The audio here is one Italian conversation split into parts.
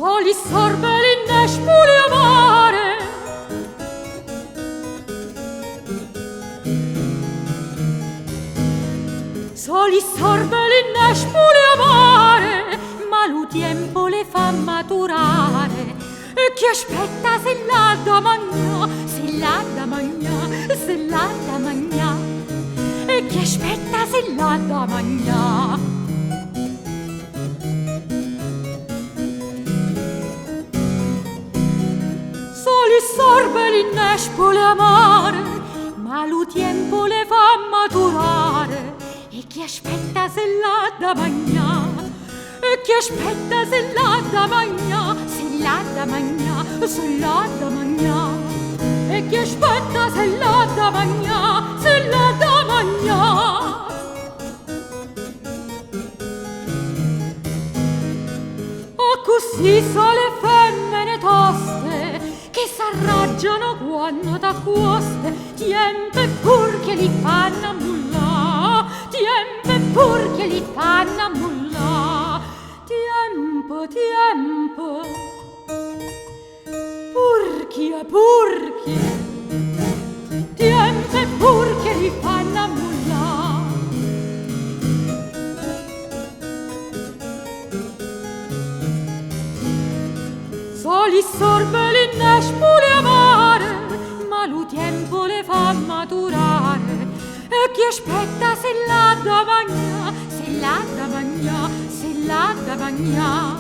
soli sorbeli nespuli amare. Soli sorbeli nespuli amare, ma lo tempo le fa maturare. E chi aspetta se l'ha da mangià, se l'ha da mangià, se l'ha da mangià. E chi aspetta se l'ha da mangià. Soli sorbeli nespole amare, ma lo tempo le fa maturare. E chi aspetta se l'ha da mangià, e chi aspetta se l'ha da mangià, se l'ha da mangià, se l'ha da mangià. E chi aspetta se l'ha da mangià, se l'ha da mangià. O così sono le femmine toste che s'arraggiano quando t'accoste. Tiempe pur che li fanno ammullà, tiempe pur che li fanno ammullà. Tiempo, tiempo, purchia, purchia, tiempe pur che li fanno ammullà. Soli sorbeli nespuli amare, ma lo tempo le fa maturare. E chi aspetta se l'ha da mangià, se l'ha da mangià, se l'ha da mangià.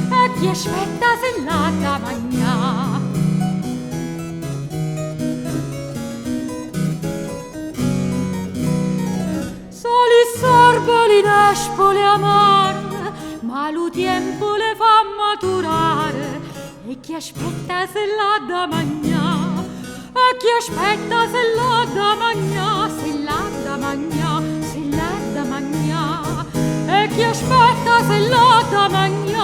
E chi aspetta se l'ha da mangià. Soli sorbeli nespoli amare, ma lo tempo le fa maturare. E chi aspetta se l'ha da mangià, e chi aspetta se l'ha da mangià, se l'ha da mangià, se l'ha da mangià. E chi aspetta se l'ha da mangià.